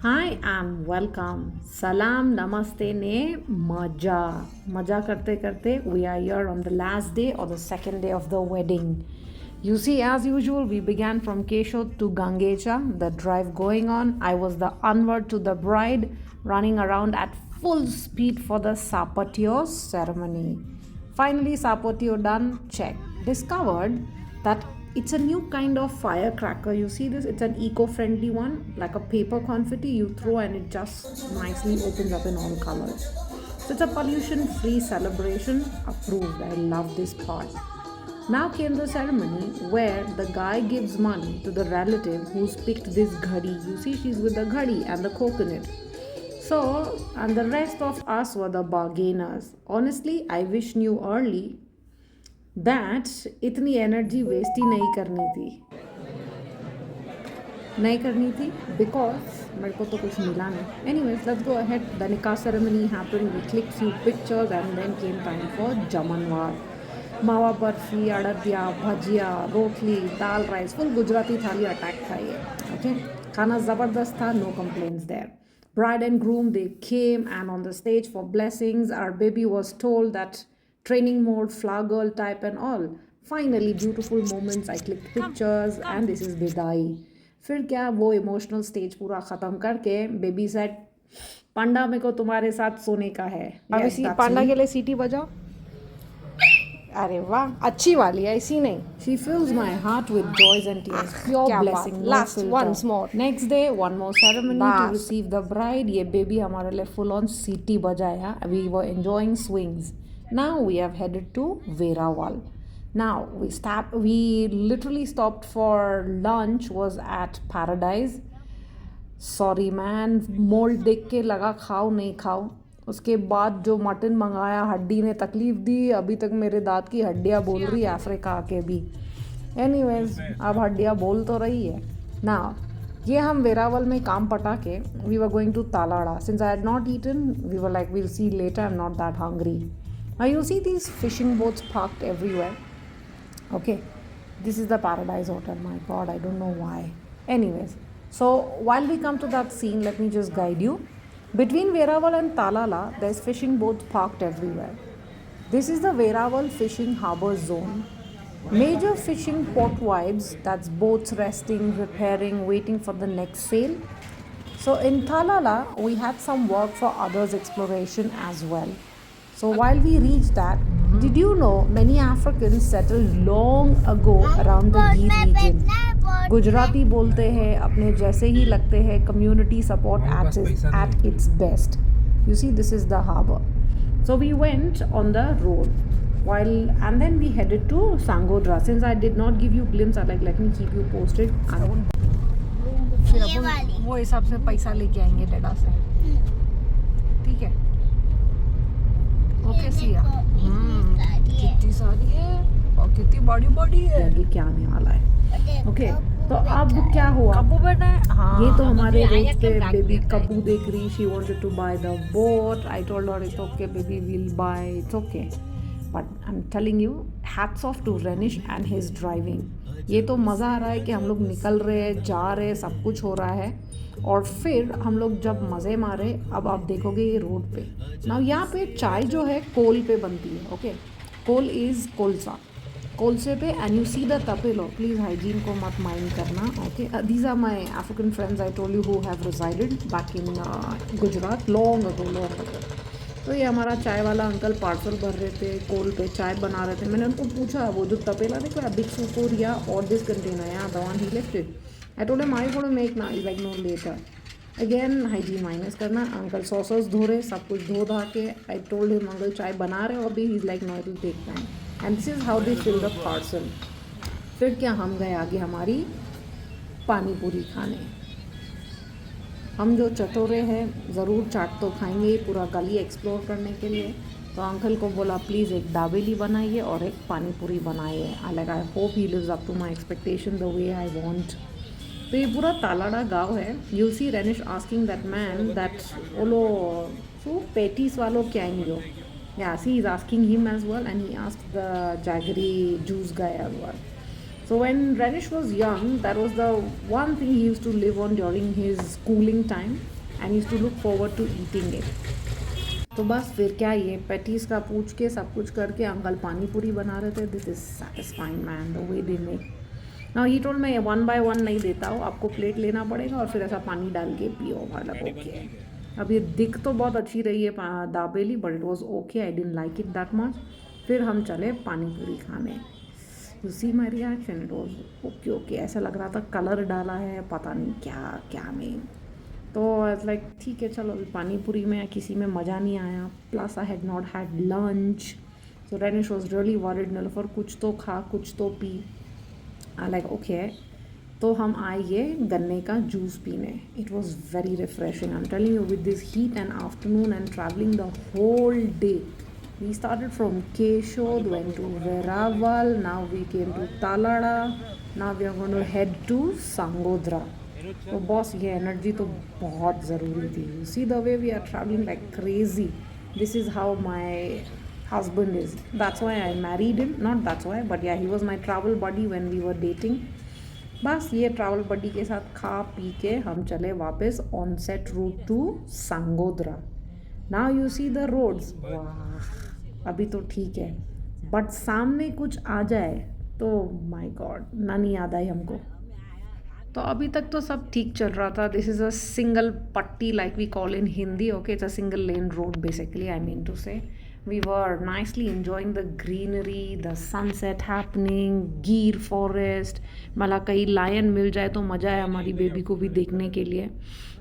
Hi and welcome. Salam, namaste, ne, maja. Maja karte karte, we are here on the last day or the second day of the wedding. You see, as usual, we began from Keshod to Gangecha, the drive going on. I was the onward to the bride, running around at full speed for the Sapatio ceremony. Finally, Sapatio done, check. Discovered that it's a new kind of firecracker. You see this? It's an eco-friendly one, like a paper confetti you throw and it just nicely opens up in all colors. So it's a pollution-free celebration. Approved. I love this part. Now came the ceremony where the guy gives money to the relative who's picked this ghadi. You see, she's with the ghadi and the coconut. So, and the rest of us were the bargainers. Honestly, I wish knew early that इतनी energy waste ही नहीं करनी थी because मेरे को तो कुछ मिला नहीं anyways let's go ahead the nikah ceremony happened we click few pictures and then came time for jamanvar mava barfi adadiya bhajiya rotli dal rice full Gujarati thali attack था ये ओके खाना ज़बरदस्त था no complaints there bride and groom they came and on the stage for blessings our baby was told that training mode flower girl type and all finally beautiful moments I clicked pictures and this is bidai फिर क्या वो emotional stage पूरा ख़त्म करके baby set पांडा मेरे को तुम्हारे साथ सोने का है अभी पांडा के लिए सीटी बजाओ अरे वाह अच्छी वाली है ऐसी नहीं she fills my heart with joys and tears pure blessing last once more next day one more ceremony to receive the bride ये baby हमारे लिए full on सीटी बजाया we were enjoying swings now we have headed to Verawal now we literally stopped for lunch was at Paradise sorry man mould देख के लगा खाओ नहीं खाओ उसके बाद जो मटन मंगाया हड्डी ने तकलीफ़ दी अभी तक मेरे दांत की हड्डियाँ बोल रही है अफ्रीका के भी एनीवेज अब हड्डियाँ बोल तो रही है ना ये हम वेरावल में काम पटा के we were going to Talada since I had not eaten we were like we'll see later I am not that hungry I you see these fishing boats parked everywhere okay this is the Paradise Hotel my god I don't know why anyways so while we come to that scene let me just guide you between Verawal and Talala there's fishing boats parked everywhere this is the Verawal fishing harbor zone major fishing port vibes that's boats resting repairing waiting for the next sail so in Talala we had some work for others exploration as well so while we reached that, did you know many Africans settled long ago around the Gir region? Gujarati बोलते हैं अपने जैसे ही लगते हैं community support at its best. You see this is the harbour. So we went on the road and then we headed to Sangodra. Since I did not give you glimpse, I let me keep you posted. फिर अपन वो हिसाब से पैसा लेके आएंगे data से ठीक है ओके सिया कितनी सारी है और कितनी बड़ी बड़ी है आगे क्या आने वाला है ओके तो अब क्या हुआ कब्बू बैठा है हाँ ये तो हमारे रोड पे बेबी कब्बू देख रही she wanted to buy the boat I told her it's okay baby will buy it's okay but I am telling you hats off to Renish and his driving ये तो मज़ा आ रहा है कि हम लोग निकल रहे हैं जा रहे हैं सब कुछ हो रहा है और फिर हम लोग जब मज़े मारे अब आप देखोगे ये रोड पे ना यहाँ पे चाय जो है कोल पे बनती है ओके कोल इज़ कोलसा कोलसे पे and you see the tapelo please hygiene को मत माइंड करना okay these are my African friends I told you who have resided back in Gujarat long ago तो ये हमारा चाय वाला अंकल पार्सल भर रहे थे कोल पे चाय बना रहे थे मैंने उनको पूछा वो जो तपेला देखो बिग सुपोरिया और दिस कंटेनर यहाँ the one he left it I told him I want to make now. He's like no later. Again hygiene minus करना अंकल सॉसर्स धो रहे सब कुछ धो धा के I told him अंकल चाय बना रहे और अभी he's like no it will take time. And this is how they fill the parcel. फिर क्या हम गए आगे हमारी पानी पूरी खाने हम जो चटोरे हैं ज़रूर चाट तो खाएंगे पूरा गली एक्सप्लोर करने के लिए तो अंकल को बोला प्लीज़ एक दाबेली बनाइए और एक पानी पूरी बनाइए I hope he lives up to my expectation the way I want तो ये पूरा तालाड़ा गांव है you see Renish asking that man that ओलो सो पेटीज वालों क्या आएंगे या she is asking him as well and he ask the jaggery juice guy as well So when Renish was young, that was the one thing he used to live on during his schooling time, and he used to look forward to eating it. तो बस फिर क्या, ये patties का पूछ के सब कुछ करके अंकल पानी पूरी बना रहे थे. This is satisfying man, the way they make. Now he told मैं 1 by 1 नहीं देता हूँ, आपको प्लेट लेना पड़ेगा और फिर ऐसा पानी डाल के पियो. मतलब ओके. अब ये दिख तो बहुत अच्छी रही है dabeli, but it was okay. I didn't like it that much. फिर हम चले पानी पूरी खाने. You see my reaction, it was okay okay. ऐसा लग रहा था कलर डाला है, पता नहीं क्या क्या नहीं. तो लाइक ठीक है चलो, अभी पानी पूरी में किसी में मज़ा नहीं आया. Plus I had not had lunch. So Renish was really worried. Nilofar कुछ तो खा कुछ तो पी. I like okay. तो हम आए ये गन्ने का जूस पीने. It was very refreshing. I am telling you, with this heat and afternoon and travelling the whole day. We started from Keshod, went to Veraval, now we came to Talada, now we are going to head to Sangodra. तो boss ये energy तो बहुत ज़रूरी थी. You see the way we are travelling like crazy. This is how my husband is. That's why I married him. Not that's why, but ya he was my travel buddy when we were dating. बस ये travel बडी के साथ खा P के हम चले वापस on set route to Sangodra. Now you see the roads. वाह, अभी तो ठीक है, बट सामने कुछ आ जाए तो माय गॉड, नानी याद आई हमको. तो अभी तक तो सब ठीक चल रहा था. This is a single patti like we call in Hindi. Okay, it's a single lane road basically, I mean to say. We were nicely enjoying the greenery, the sunset happening, गिर forest. मतलब कहीं lion मिल जाए तो मज़ा है हमारी बेबी को भी देखने के लिए.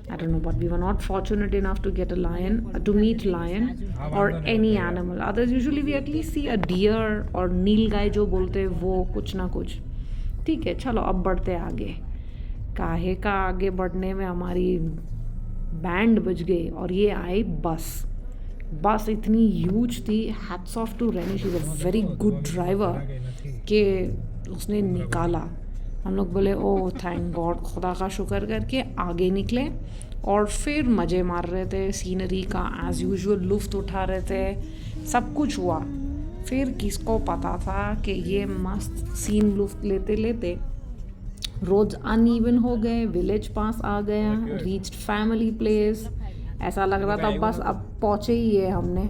I don't know, but we were not fortunate enough to get a lion, to meet lion or any animal. Others usually we at least see a deer or नीलगाय जो बोलते हैं वो, कुछ ना कुछ. ठीक है चलो, अब बढ़ते आगे. काहे का आगे बढ़ने में हमारी बैंड बज गई और ये आई बस. बस इतनी ह्यूज थी. Hats off to Renish, is a very good driver कि उसने निकाला. हम लोग बोले ओह थैंक गॉड, खुदा का शुक्र करके आगे निकले और फिर मज़े मार रहे थे. सीनरी का एज़ यूजुअल लुफ्त उठा रहे थे. सब कुछ हुआ. फिर किसको पता था कि ये मस्त सीन लुफ्त लेते लेते रोड्स अनइवन हो गए. विलेज पास आ गया. Reached family place. ऐसा लग रहा था बस अब पहुँचे ही है. हमने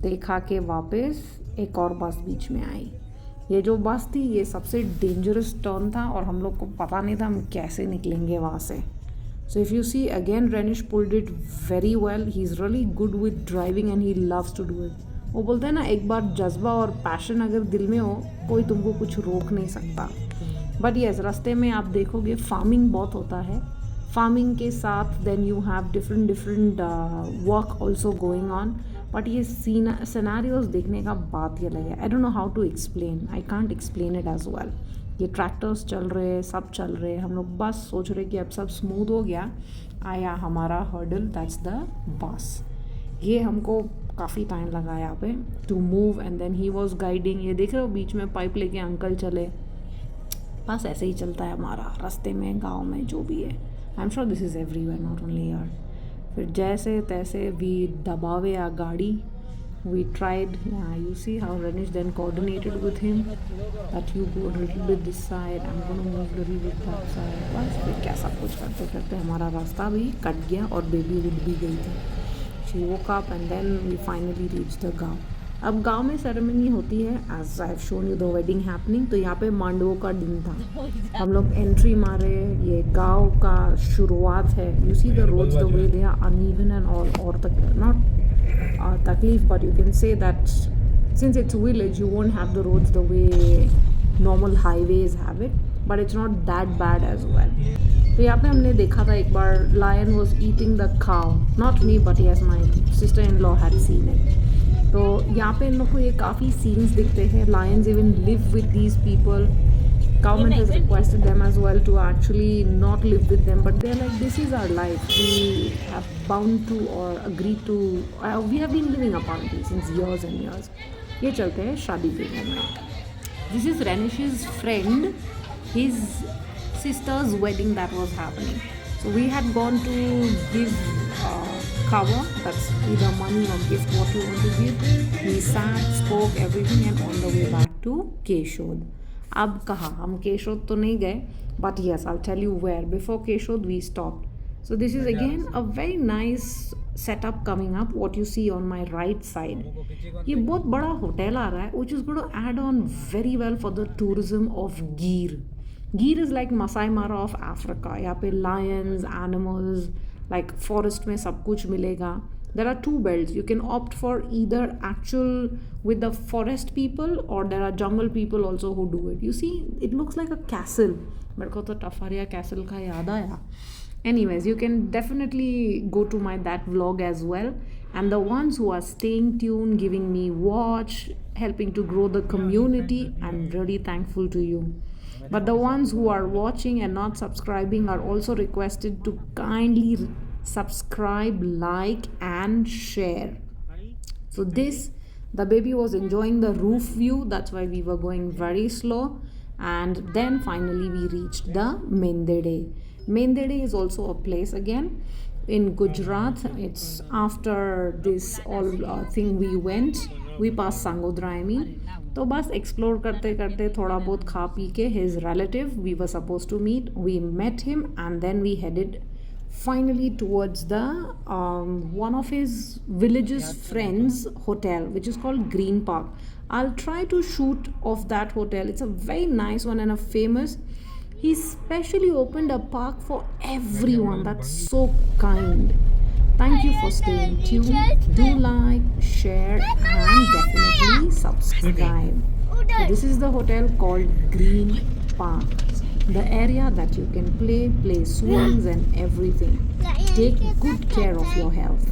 देखा कि वापस एक और बस बीच में आई. ये जो बस थी ये सबसे डेंजरस टर्न था और हम लोग को पता नहीं था हम कैसे निकलेंगे वहाँ से. So if you see again, Renish pulled it very well. He is really good with driving and he loves to do it. वो बोलते हैं ना, एक बार जज्बा और पैशन अगर दिल में हो, कोई तुमको कुछ रोक नहीं सकता. बट येस, रास्ते में आप देखोगे फार्मिंग बहुत होता है. फार्मिंग के साथ then you have different work also going on. But ये सिनेरियोज देखने का बात ही अलग है. I don't know how to explain. I can't explain it as well. ये ट्रैक्टर्स चल रहे, सब चल रहे. हम लोग बस सोच रहे कि अब सब स्मूथ हो गया. आया हमारा हर्डल, दैट्स द बस. ये हमको काफ़ी टाइम लगा यहाँ पे to move and then he was guiding. ये देख रहे हो बीच में पाइप लेके अंकल चले. बस ऐसे ही चलता है हमारा रास्ते में, गाँव में, जो भी है. I am sure this is everywhere, not only यार. फिर जैसे तैसे वी दबावे आ गाड़ी. We tried. You see how Renish then coordinated with him that you go little bit this side, I am gonna move little bit that side. बस फिर क्या सब कुछ करते करते हमारा रास्ता भी कट गया और बेबी उठ भी गई थी. She woke up and then we finally reach the gaon. अब गांव में सेरेमनी होती है as I have shown you the wedding happening. तो यहाँ पे मांडवों का दिन था. हम लोग एंट्री मारे. ये गांव का शुरुआत है. You see the roads the way they are uneven and all. और नॉट तकलीफ, but you can say that since it's village you won't have the roads the way normal highways have it, but it's not that bad as well. तो यहाँ पे हमने देखा था एक बार lion was eating the cow. Not me but yes my sister in law had seen it. तो यहाँ पे इन लोग को ये काफ़ी सीन्स दिखते हैं. Lions even live with these people. Government has requested them as well to actually not live with them, but they're like, this is our life. We have bound to or agreed to. We have been living apparently since years and years. ये चलते हैं शादी के moment. This is Renish's friend, his sister's wedding that was happening. So we had gone to give cover, that's either money or gift, what you want to give. We sat, spoke, everything, and on the way back to Keshod. अब कहाँ, हम केशोद तो नहीं गए, but yes, I'll tell you where. Before Keshod, we stopped. So this is again a very nice setup coming up. What you see on my right side. ये बहुत बड़ा hotel आ रहा है, which is going to add on very well for the tourism of Gir. Gir is like Masai Mara of Africa. यहाँ पे lions, animals, like forest में सब कुछ मिलेगा. There are two belts. You can opt for either actual with the forest people, or there are jungle people also who do it. You see, it looks like a castle. मेरे को तो टफारिया castle का याद आया. Anyways, you can definitely go to my that vlog as well. And the ones who are staying tuned, giving me watch, helping to grow the community, I'm really thankful to you. But the ones who are watching and not subscribing are also requested to kindly subscribe, like, and share. So this, the baby was enjoying the roof view, that's why we were going very slow. And then finally we reached the Mendede. Mendede is also a place again in Gujarat. It's after this all thing we went, we passed Sangodra, I mean. तो बस explore करते करते थोड़ा बहुत खा P के his relative we were supposed to meet, we met him, and then we headed finally towards the one of his village's friends hotel, which is called Green Park. I'll try to shoot of that hotel. It's a very nice one and a famous. He specially opened a park for everyone. That's so kind. Thank you for staying tuned. Do like, share, and definitely subscribe. So this is the hotel called Green Park. The area that you can play swings and everything. Take good care of your health.